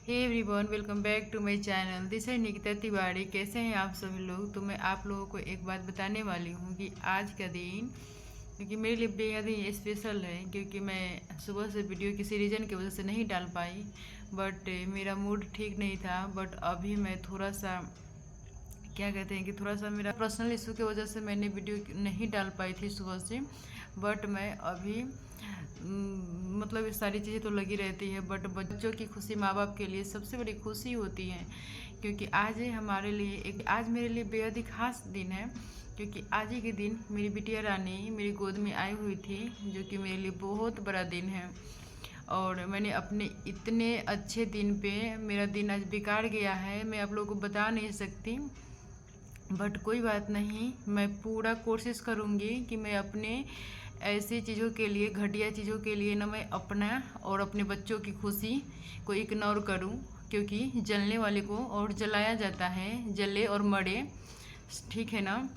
Hey everyone, welcome back to my channel. This है निकिता तिवारी। कैसे हैं आप सभी लोग? तो मैं आप लोगों को एक बात बताने वाली हूँ कि आज का दिन क्योंकि मेरे लिए बेहद ही स्पेशल है, क्योंकि मैं सुबह से वीडियो किसी रीज़न की वजह से नहीं डाल पाई। बट मेरा मूड ठीक नहीं था। बट अभी मैं थोड़ा सा क्या कहते हैं कि थोड़ा सा मेरा पर्सनल इशू की वजह से मैंने वीडियो नहीं डाल पाई थी सुबह से। बट मैं अभी मतलब ये सारी चीज़ें तो लगी रहती है, बट बच्चों की खुशी माँ बाप के लिए सबसे बड़ी खुशी होती है। क्योंकि आज है हमारे लिए आज मेरे लिए बेहद ही खास दिन है, क्योंकि आज ही के दिन मेरी बिटिया रानी मेरी गोद में आई हुई थी, जो कि मेरे लिए बहुत बड़ा दिन है। और मैंने अपने इतने अच्छे दिन पे मेरा दिन आज बिगाड़ गया है, मैं आप लोगों को बता नहीं सकती। बट कोई बात नहीं, मैं पूरा कोशिश करूँगी कि मैं अपने ऐसी चीज़ों के लिए, घटिया चीज़ों के लिए ना मैं अपना और अपने बच्चों की खुशी को इग्नोर करूं। क्योंकि जलने वाले को और जलाया जाता है, जले और मरे, ठीक है ना।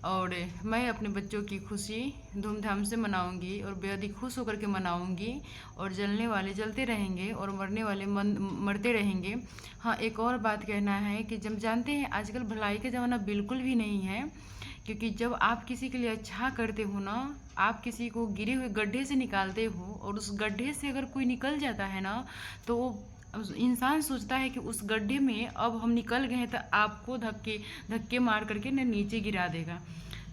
और मैं अपने बच्चों की खुशी धूमधाम से मनाऊंगी और बेहद ही खुश होकर के मनाऊंगी। और जलने वाले जलते रहेंगे और मरने वाले मरते रहेंगे। हाँ, एक और बात कहना है कि जब जानते हैं आजकल भलाई का ज़माना बिल्कुल भी नहीं है। क्योंकि जब आप किसी के लिए अच्छा करते हो ना, आप किसी को गिरे हुए गड्ढे से निकालते हो और उस गड्ढे से अगर कोई निकल जाता है ना, तो वो इंसान सोचता है कि उस गड्ढे में अब हम निकल गए हैं तो आपको धक्के धक्के मार करके ना नीचे गिरा देगा।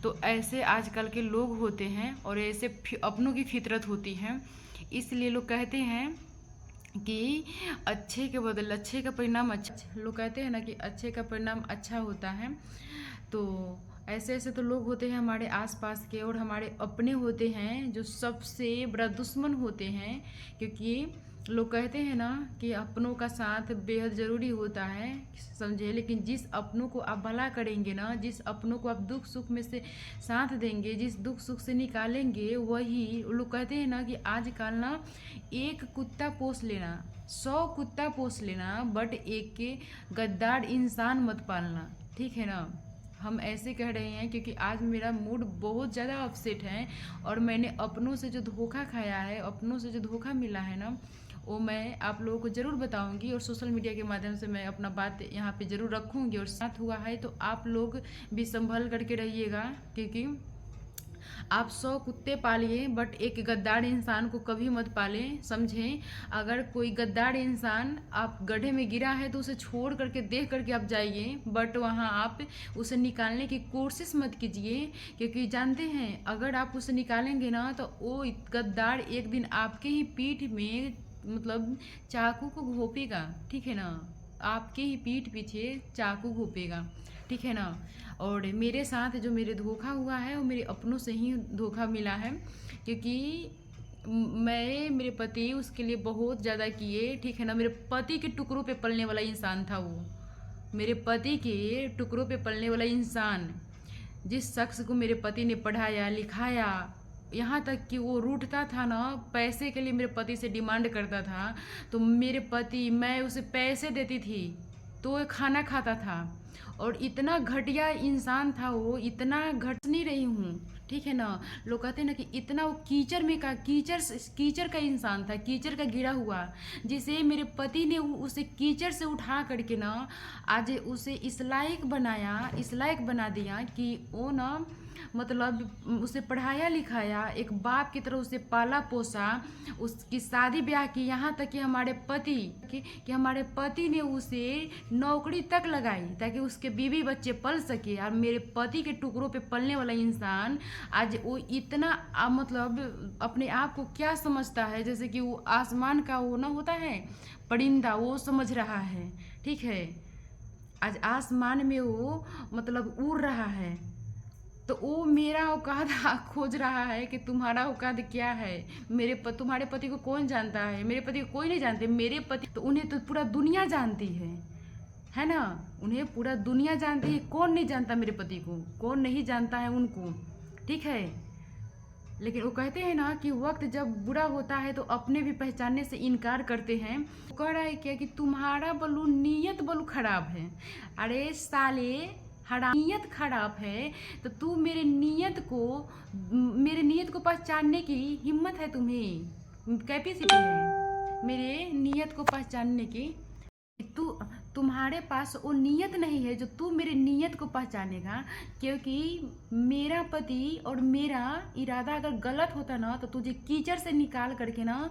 तो ऐसे आजकल के लोग होते हैं और ऐसे अपनों की फितरत होती है। इसलिए लोग कहते हैं कि अच्छे के बदले अच्छे का परिणाम अच्छा, लोग कहते हैं ना कि अच्छे का परिणाम अच्छा होता है। तो ऐसे ऐसे तो लोग होते हैं हमारे आसपास के, और हमारे अपने होते हैं जो सबसे बड़ा दुश्मन होते हैं। क्योंकि लोग कहते हैं ना कि अपनों का साथ बेहद ज़रूरी होता है, समझे। लेकिन जिस अपनों को आप भला करेंगे ना, जिस अपनों को आप दुख सुख में से साथ देंगे, जिस दुख सुख से निकालेंगे, वही लोग कहते हैं ना कि आजकल ना एक कुत्ता पोस लेना, 100 कुत्ता पोस लेना, बट एक के गद्दार इंसान मत पालना, ठीक है ना। हम ऐसे कह रहे हैं क्योंकि आज मेरा मूड बहुत ज़्यादा अपसेट है। और मैंने अपनों से जो धोखा खाया है, अपनों से जो धोखा मिला है ना, वो मैं आप लोगों को ज़रूर बताऊंगी। और सोशल मीडिया के माध्यम से मैं अपना बात यहाँ पे ज़रूर रखूंगी। और साथ हुआ है तो आप लोग भी संभल करके रहिएगा, क्योंकि आप 100 कुत्ते पालिए बट एक गद्दार इंसान को कभी मत पालें, समझें। अगर कोई गद्दार इंसान आप गड्ढे में गिरा है तो उसे छोड़ करके देख करके आप जाइए, बट वहाँ आप उसे निकालने की कोशिश मत कीजिए। क्योंकि जानते हैं अगर आप उसे निकालेंगे ना तो वो गद्दार एक दिन आपके ही पीठ में मतलब चाकू को घोंपेगा, ठीक है ना। आपके ही पीठ पीछे चाकू घोंपेगा, ठीक है ना। और मेरे साथ जो मेरे धोखा हुआ है वो मेरे अपनों से ही धोखा मिला है। क्योंकि मेरे पति उसके लिए बहुत ज़्यादा किए, ठीक है ना। मेरे पति के टुकड़ों पे पलने वाला इंसान था वो, मेरे पति के टुकड़ों पे पलने वाला इंसान। जिस शख्स को मेरे पति ने पढ़ाया लिखाया, यहाँ तक कि वो रूठता था ना, पैसे के लिए मेरे पति से डिमांड करता था, तो मेरे पति, मैं उसे पैसे देती थी तो वो खाना खाता था। और इतना घटिया इंसान था वो, इतना घट नहीं रही हूँ, ठीक है ना। लोग कहते हैं ना कि इतना वो कीचड़ का इंसान था, कीचड़ का गिरा हुआ, जिसे मेरे पति ने उसे कीचड़ से उठा करके ना आज उसे इस लायक बनाया, इस लायक बना दिया कि वो ना मतलब उसे पढ़ाया लिखाया, एक बाप की तरह उसे पाला पोसा, उसकी शादी ब्याह की, यहाँ तक कि हमारे पति ने उसे नौकरी तक लगाई ताकि उसके बीवी बच्चे पल सके। और मेरे पति के टुकड़ों पे पलने वाला इंसान आज वो इतना मतलब अपने आप को क्या समझता है, जैसे कि वो आसमान का वो ना होता है परिंदा, वो समझ रहा है, ठीक है। आज आसमान में वो मतलब उड़ रहा है। तो वो मेरा औकात खोज रहा है कि तुम्हारा औकात क्या है। तुम्हारे पति को कौन जानता है? मेरे पति को कोई नहीं जानते। मेरे पति तो उन्हें तो पूरा दुनिया जानती है ना। उन्हें पूरा दुनिया जानती है। कौन नहीं जानता मेरे पति को, कौन नहीं जानता है उनको, ठीक है। लेकिन वो कहते हैं ना कि वक्त जब बुरा होता है तो अपने भी पहचानने से इनकार करते हैं। वो कह रहा है क्या कि तुम्हारा बलू नीयत बलू खराब है। अरे साले, नीयत खराब है तो तू मेरे नियत को पहचानने की हिम्मत है तुम्हें, कैपेसिटी है मेरे नियत को पहचानने की। तू तुम्हारे पास वो नीयत नहीं है जो तू मेरे नीयत को पहचानेगा। क्योंकि मेरा पति और मेरा इरादा अगर गलत होता ना तो तुझे कीचड़ से निकाल करके ना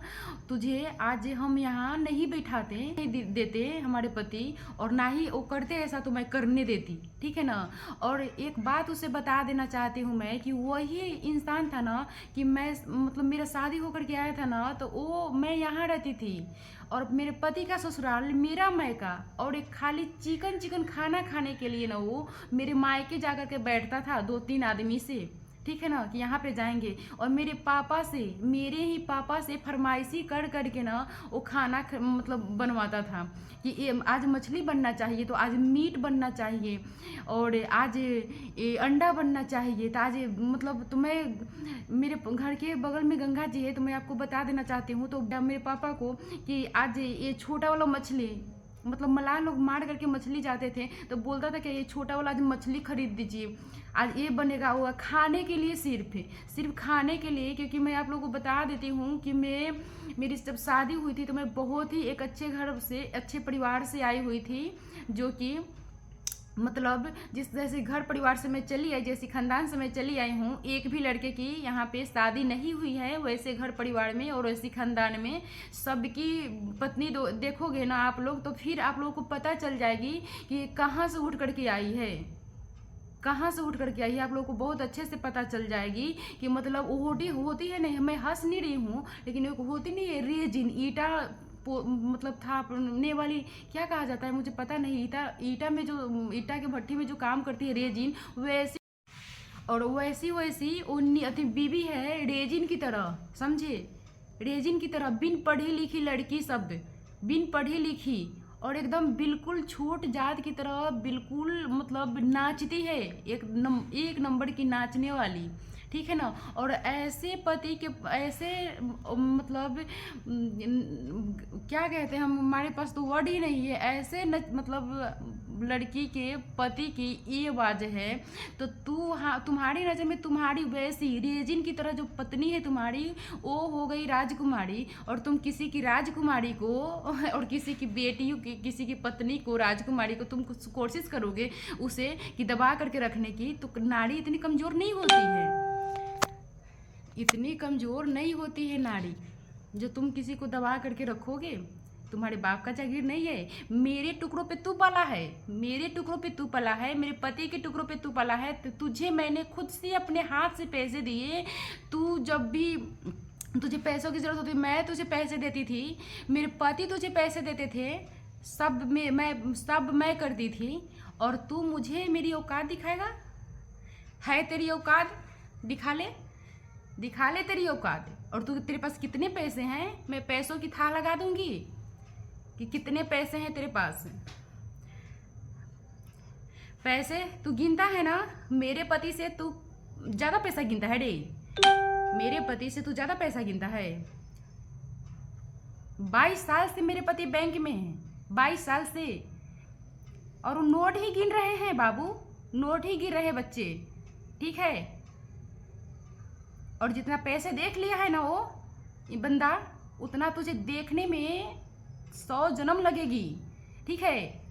तुझे आज हम यहाँ नहीं बैठाते, नहीं देते हमारे पति, और ना ही वो करते ऐसा तो मैं करने देती, ठीक है ना। और एक बात उसे बता देना चाहती हूँ मैं कि वही इंसान था ना कि मैं मतलब मेरा शादी होकर के आया था ना तो वो मैं यहाँ रहती थी और मेरे पति का ससुराल मेरा मायका, और एक खाली चिकन खाना खाने के लिए ना वो मेरे मायके जाकर के बैठता था 2-3 आदमी से, ठीक है ना, कि यहाँ पे जाएंगे। और मेरे पापा से, मेरे ही पापा से फरमाइशी कर करके ना वो खाना मतलब बनवाता था कि आज मछली बनना चाहिए तो आज मीट बनना चाहिए, और आज अंडा बनना चाहिए तो आज मतलब तुम्हें मेरे घर के बगल में गंगा जी है तो मैं आपको बता देना चाहती हूँ। तो मेरे पापा को कि आज ये छोटा वाला मछली, मतलब मलाह लोग मार करके मछली जाते थे तो बोलता था कि ये छोटा वाला आज मछली खरीद दीजिए, आज ये बनेगा हुआ खाने के लिए, सिर्फ खाने के लिए। क्योंकि मैं आप लोगों को बता देती हूँ कि मेरी जब शादी हुई थी तो मैं बहुत ही एक अच्छे घर से, अच्छे परिवार से आई हुई थी, जो कि मतलब जिस जैसे घर परिवार से मैं चली आई, जैसे खानदान से मैं चली आई हूँ, एक भी लड़के की यहाँ पे शादी नहीं हुई है वैसे घर परिवार में और वैसे खानदान में सबकी पत्नी देखोगे ना आप लोग तो फिर आप लोगों को पता चल जाएगी कि कहाँ से उठ करके आई है, कहाँ से उठ करके आई है। आप लोगों को बहुत अच्छे से पता चल जाएगी कि मतलब होती है नहीं, मैं हंस नहीं रही हूँ, लेकिन एक होती नहीं है रेजिन, ईटा मतलब थापने वाली, क्या कहा जाता है मुझे पता नहीं, ईटा में जो ईटा के भट्टी में जो काम करती है रेजिन, वैसी और वैसी अति बीबी है रेजिन की तरह, समझे, रेजिन की तरह, बिन पढ़ी लिखी लड़की, सब बिन पढ़ी लिखी और एकदम बिल्कुल छोट जात की तरह, बिल्कुल मतलब नाचती है, एक नंबर की नाचने वाली, ठीक है ना। और ऐसे पति के ऐसे मतलब क्या कहते हैं हम, हमारे पास तो वर्ड ही नहीं है, ऐसे मतलब लड़की के पति की ये बात है तो तुम्हारी नज़र में तुम्हारी वैसी रेजिन की तरह जो पत्नी है तुम्हारी वो हो गई राजकुमारी, और तुम किसी की राजकुमारी को और किसी की बेटी किसी की पत्नी को राजकुमारी को तुम कोशिश करोगे उसे कि दबा करके रखने की, तो नारी इतनी कमज़ोर नहीं होती है, इतनी कमज़ोर नहीं होती है नारी जो तुम किसी को दबा करके रखोगे। तुम्हारे बाप का जागीर नहीं है, मेरे टुकड़ों पे तू पला है, मेरे टुकड़ों पे तू पला है, मेरे पति के टुकड़ों पे तू पला है, तो तुझे मैंने खुद से अपने हाथ से पैसे दिए। तू जब भी तुझे पैसों की ज़रूरत होती मैं तुझे पैसे देती थी, मेरे पति तुझे पैसे देते थे, सब मैं करती थी, और तू मुझे मेरी औकात दिखाएगा? है तेरी औकात? दिखा ले तेरी औकात। और तेरे पास कितने पैसे हैं, मैं पैसों की थाह लगा दूंगी कि कितने पैसे हैं तेरे पास। पैसे तू गिनता है ना, मेरे पति से तू ज़्यादा पैसा गिनता है रे, मेरे पति से तू ज़्यादा पैसा गिनता है। 22 साल से मेरे पति बैंक में है, 22 साल से, और वो नोट ही गिन रहे हैं बाबू, नोट ही गिन रहे बच्चे, ठीक है। और जितना पैसे देख लिया है ना वो ये बंदा, उतना तुझे देखने में 100 जन्म लगेगी, ठीक है,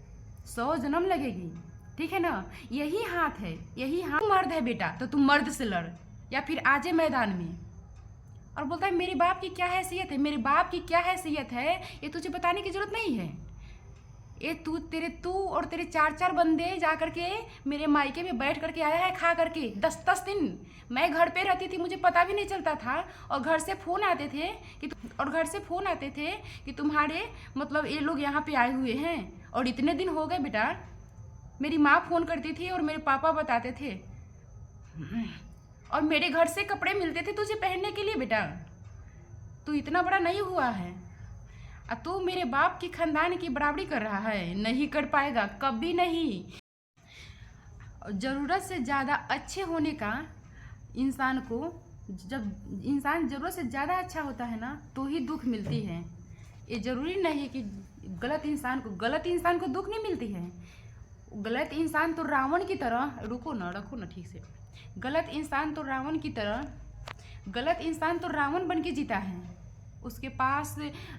100 जन्म लगेगी, ठीक है ना। यही हाथ है, यही हाथ। मर्द है बेटा तो तुम मर्द से लड़ या फिर आजे मैदान में। और बोलता है मेरे बाप की क्या हैसियत है, मेरे बाप की क्या हैसियत है ये तुझे बताने की जरूरत नहीं है। ये तू और तेरे 4 बंदे जा करके मेरे मायके में बैठ करके आया है खा करके 10 दिन। मैं घर पे रहती थी, मुझे पता भी नहीं चलता था, और घर से फ़ोन आते थे कि तुम्हारे मतलब ये लोग यहाँ पे आए हुए हैं। और इतने दिन हो गए बेटा, मेरी माँ फ़ोन करती थी और मेरे पापा बताते थे, और मेरे घर से कपड़े मिलते थे तुझे पहनने के लिए। बेटा तू इतना बड़ा नहीं हुआ है, तू मेरे बाप की खानदान की बराबरी कर रहा है, नहीं कर पाएगा कभी नहीं। ज़रूरत से ज़्यादा अच्छे होने का इंसान को, जब इंसान ज़रूरत से ज़्यादा अच्छा होता है ना तो ही दुख मिलती है। ये ज़रूरी नहीं कि गलत इंसान को दुख नहीं मिलती है। गलत इंसान तो रावण की तरह, रखो ना ठीक से, गलत इंसान तो रावण बन के जीता है, उसके पास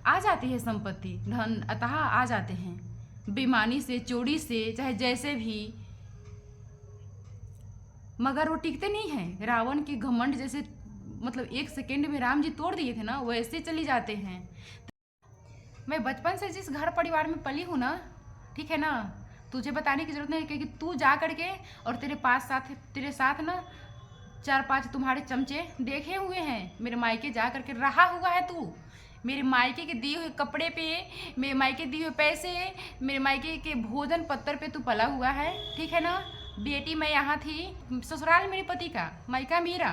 आ जाती है संपत्ति धन, अतः आ जाते हैं, बेईमानी से, चोरी से, चाहे जैसे भी, मगर वो टिकते नहीं हैं। रावण के घमंड जैसे, मतलब 1 सेकेंड में राम जी तोड़ दिए थे ना, वैसे चली जाते हैं। मैं बचपन से जिस घर परिवार में पली हूँ ना, ठीक है ना, तुझे बताने की जरूरत नहीं, क्योंकि तू जा करके और तेरे साथ ना 4-5 तुम्हारे चमचे देखे हुए हैं। मेरे मायके जा करके रहा हुआ है तू। मेरे मायके के दिए हुए कपड़े पे, मेरे मायके दिए हुए पैसे, मेरे मायके के भोजन पत्तर पे तू पला हुआ है, ठीक है ना। बेटी मैं यहाँ थी, ससुराल मेरे पति का, मायका मेरा,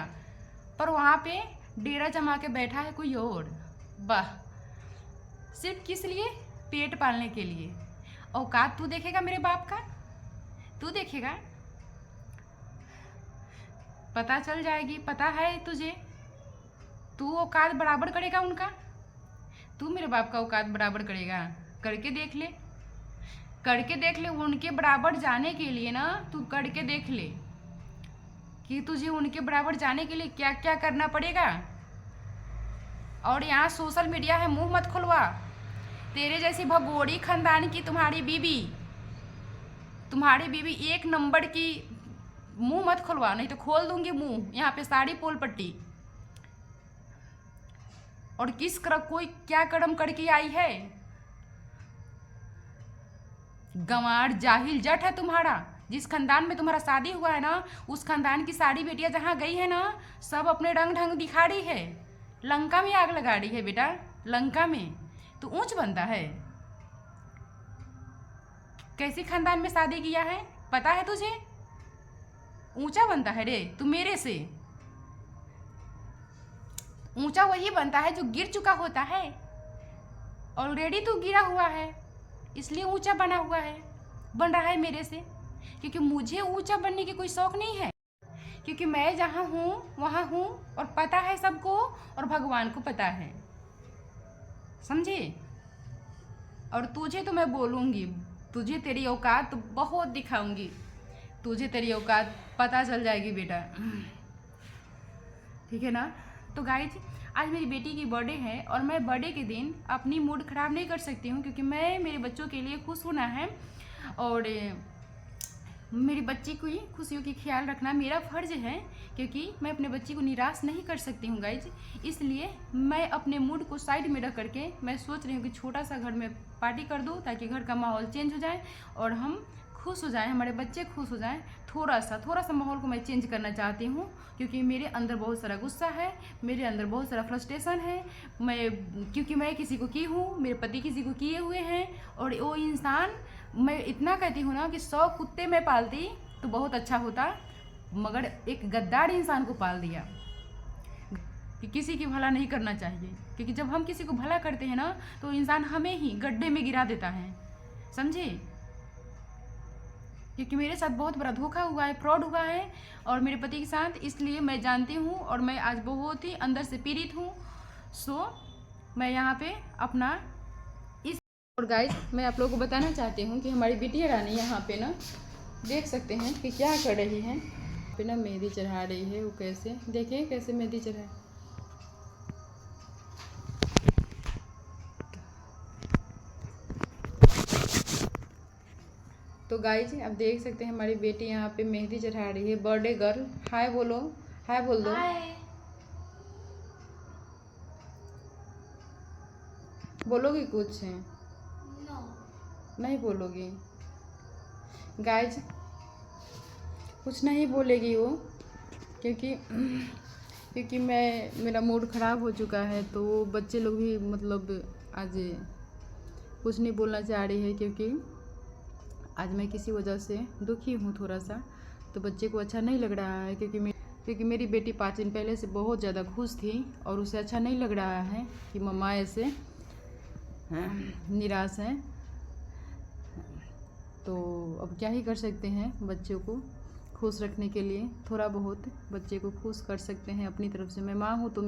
पर वहाँ पे डेरा जमा के बैठा है कोई और। वाह, सिर्फ किस लिए? पेट पालने के लिए। औकात तू देखेगा मेरे बाप का, तू देखेगा, पता चल जाएगी। पता है तुझे, तू औकात बराबर करेगा उनका? तू मेरे बाप का औकात बराबर करेगा? करके देख ले, करके देख ले। उनके बराबर जाने के लिए ना तू करके देख ले कि तुझे उनके बराबर जाने के लिए क्या क्या करना पड़ेगा। और यहाँ सोशल मीडिया है, मुंह मत खुलवा। तेरे जैसी भगोड़ी खानदान की तुम्हारी बीबी 1 नंबर की, मुंह मत खुलवा, नहीं तो खोल दूंगी मुंह। यहाँ पे साड़ी पोल पट्टी। और कोई क्या कदम करके आई है? गंवार जाहिल जट है तुम्हारा। जिस खानदान में तुम्हारा शादी हुआ है ना, उस खानदान की सारी बेटियां जहाँ गई है ना, सब अपने रंग ढंग दिखा रही है। लंका में आग लगा रही है बेटा, लंका में। तो ऊंच बनता है। कैसी खानदान में शादी किया है पता है तुझे? ऊंचा बनता है रे तू मेरे से। ऊंचा वही बनता है जो गिर चुका होता है। ऑलरेडी तू गिरा हुआ है, इसलिए ऊंचा बना हुआ है, बन रहा है मेरे से। क्योंकि मुझे ऊंचा बनने की कोई शौक नहीं है, क्योंकि मैं जहाँ हूँ वहाँ हूँ, और पता है सबको, और भगवान को पता है, समझे। और तुझे तो मैं बोलूँगी, तुझे तेरी औकात तो बहुत दिखाऊंगी, तुझे तेरी औकात पता चल जाएगी बेटा, ठीक है ना। तो गाइज, आज मेरी बेटी की बर्थडे है, और मैं बर्थडे के दिन अपनी मूड ख़राब नहीं कर सकती हूँ, क्योंकि मैं मेरे बच्चों के लिए खुश होना है, और मेरी बच्ची की खुशियों की ख्याल रखना मेरा फ़र्ज़ है, क्योंकि मैं अपने बच्ची को निराश नहीं कर सकती हूँ गाइज। इसलिए मैं अपने मूड को साइड में रख करके मैं सोच रही हूँ कि छोटा सा घर में पार्टी कर दूँ, ताकि घर का माहौल चेंज हो जाए और हम खुश हो जाएं, हमारे बच्चे खुश हो जाएं। थोड़ा सा माहौल को मैं चेंज करना चाहती हूँ, क्योंकि मेरे अंदर बहुत सारा गुस्सा है, मेरे अंदर बहुत सारा फ्रस्ट्रेशन है। क्योंकि मैं किसी को की हूँ, मेरे पति किसी को किए हुए हैं, और वो इंसान, मैं इतना कहती हूँ ना कि 100 कुत्ते मैं पालती तो बहुत अच्छा होता, मगर एक गद्दार इंसान को पाल दिया। कि किसी की भला नहीं करना चाहिए, क्योंकि जब हम किसी को भला करते हैं ना, तो इंसान हमें ही गड्ढे में गिरा देता है, समझे। क्योंकि मेरे साथ बहुत बड़ा धोखा हुआ है, फ्रॉड हुआ है, और मेरे पति के साथ, इसलिए मैं जानती हूँ, और मैं आज बहुत ही अंदर से पीड़ित हूँ। सो मैं यहाँ पे अपना और गाइस, मैं आप लोगों को बताना चाहती हूँ कि हमारी बिटिया रानी यहाँ पे ना देख सकते हैं कि क्या कर रही है। पे ना मेहंदी चढ़ा रही है, वो कैसे, देखिए कैसे मेहंदी चढ़ाए। तो गाइस, आप देख सकते हैं हमारी बेटी यहाँ पे मेहंदी चढ़ा रही है। बर्थडे गर्ल, हाय बोलो, हाय बोल दो। बोलोगी कुछ? नहीं बोलोगी गाइज, कुछ नहीं बोलेगी वो, क्योंकि मेरा मूड ख़राब हो चुका है। तो बच्चे लोग भी मतलब आज कुछ नहीं बोलना चाह रही है, क्योंकि आज मैं किसी वजह से दुखी हूँ थोड़ा सा। तो बच्चे को अच्छा नहीं लग रहा है, क्योंकि मेरी बेटी 5 दिन पहले से बहुत ज़्यादा खुश थी, और उसे अच्छा नहीं लग रहा है कि मम्मा ऐसे निराश हैं। तो अब क्या ही कर सकते हैं, बच्चों को खुश रखने के लिए थोड़ा बहुत बच्चे को खुश कर सकते हैं अपनी तरफ से। मैं माँ हूँ तो